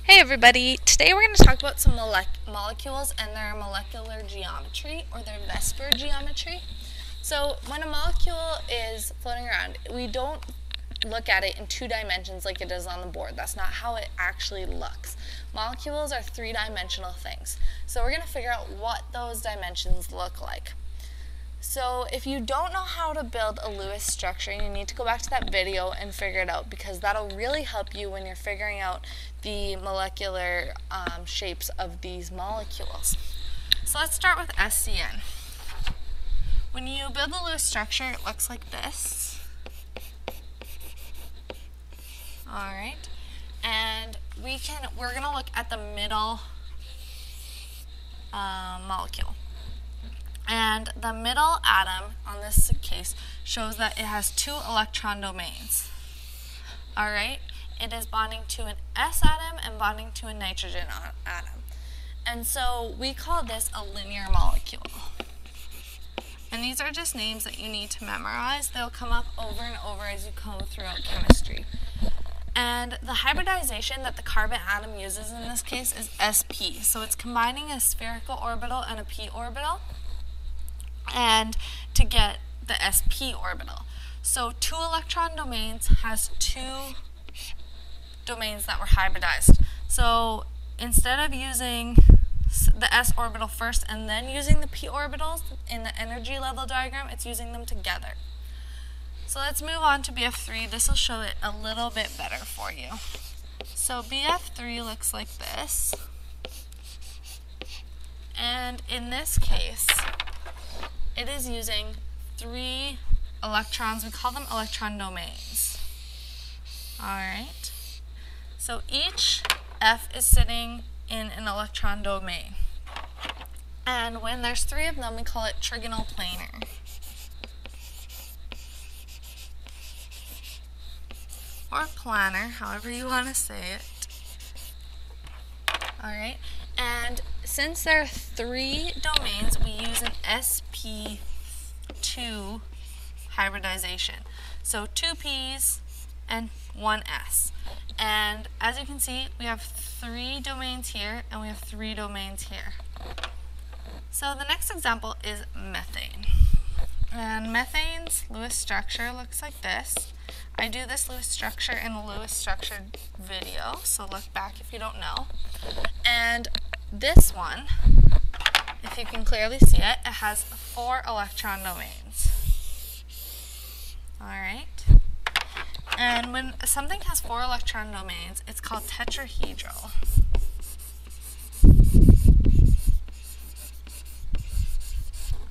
Hey everybody, today we're going to talk about some molecules and their molecular geometry, or their VSEPR geometry. So when a molecule is floating around, we don't look at it in 2 dimensions like it is on the board. That's not how it actually looks. Molecules are 3-dimensional things. So we're going to figure out what those dimensions look like. So if you don't know how to build a Lewis structure, you need to go back to that video and figure it out, because that'll really help you when you're figuring out the molecular shapes of these molecules. So let's start with SCN. When you build a Lewis structure, it looks like this. Alright, and we're going to look at the middle molecule. And the middle atom, on this case, shows that it has 2 electron domains. Alright, it is bonding to an S atom and bonding to a nitrogen atom. And so we call this a linear molecule. And these are just names that you need to memorize. They'll come up over and over as you go throughout chemistry. And the hybridization that the carbon atom uses in this case is sp. So it's combining a spherical orbital and a p orbital, and to get the sp orbital. So 2 electron domains has 2 domains that were hybridized. So instead of using the s orbital first and then using the p orbitals in the energy level diagram, it's using them together. So let's move on to BF3. This will show it a little bit better for you. So BF3 looks like this. And in this case, it is using 3 electrons. We call them electron domains. Alright. So each F is sitting in an electron domain. And when there's 3 of them, we call it trigonal planar. Or planar, however you want to say it. Alright. And since there are 3 domains, we use an sp2 hybridization. So 2 p's and 1 s. And as you can see, we have 3 domains here and we have 3 domains here. So the next example is methane. And methane's Lewis structure looks like this. I do this Lewis structure in the Lewis structure video, so look back if you don't know. And this one, if you can clearly see it, it has 4 electron domains. Alright. And when something has 4 electron domains, it's called tetrahedral.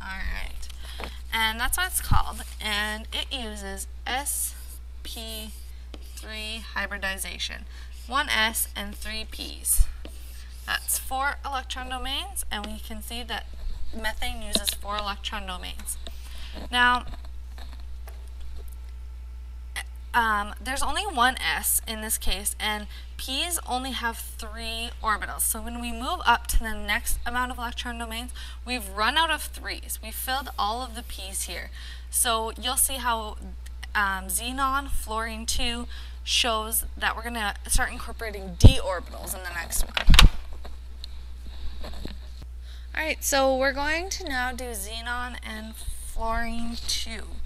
Alright. And that's what it's called. And it uses sp3 hybridization. 1 s and 3 p's. That's 4 electron domains, and we can see that methane uses 4 electron domains. Now, there's only 1 s in this case, and p's only have 3 orbitals. So when we move up to the next amount of electron domains, we've run out of 3's. We've filled all of the p's here. So you'll see how xenon, fluorine 2, shows that we're going to start incorporating d orbitals in the next one. Alright, so we're going to now do xenon and fluorine 2.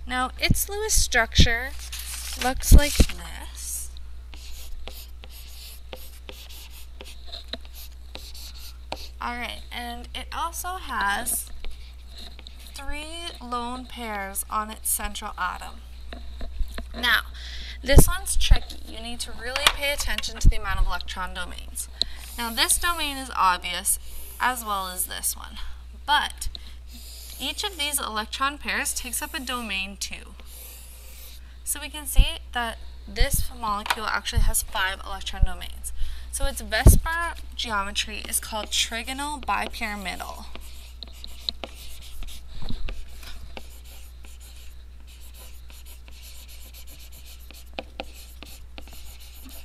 Now, its Lewis structure looks like this. Alright, and it also has 3 lone pairs on its central atom. Now, this one's tricky. You need to really pay attention to the amount of electron domains. Now, this domain is obvious, as well as this one. But each of these electron pairs takes up a domain too. So we can see that this molecule actually has 5 electron domains. So its VSEPR geometry is called trigonal bipyramidal.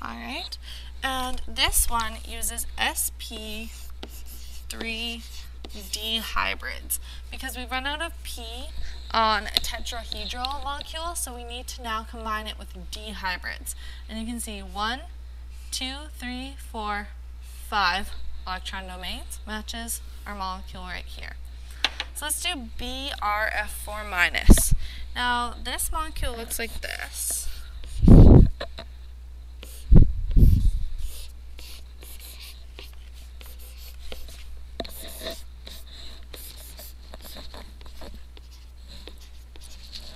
Alright, and this one uses sp3d hybrids because we've run out of p on a tetrahedral molecule, so we need to now combine it with d hybrids. And you can see 1, 2, 3, 4, 5 electron domains. Matches our molecule right here. So let's do BRF4 minus. Now this molecule looks like this.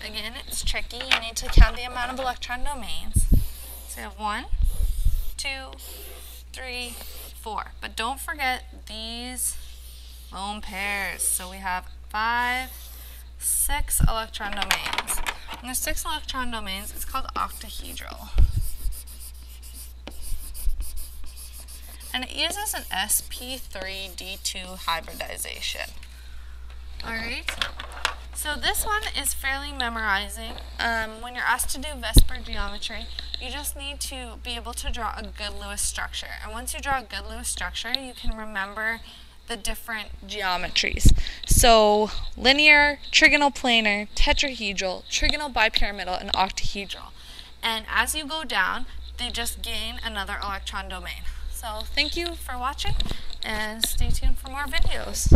Again, it's tricky. You need to count the amount of electron domains. So you have 1, 2, 3, 4. But don't forget these lone pairs. So we have 5, 6 electron domains. And the 6 electron domains, it's called octahedral. And it uses an sp3d2 hybridization. Alright? So this one is fairly memorizing. When you're asked to do VSEPR geometry, you just need to be able to draw a good Lewis structure. And once you draw a good Lewis structure, you can remember the different geometries. So linear, trigonal planar, tetrahedral, trigonal bipyramidal, and octahedral. And as you go down, they just gain another electron domain. So thank you for watching, and stay tuned for more videos.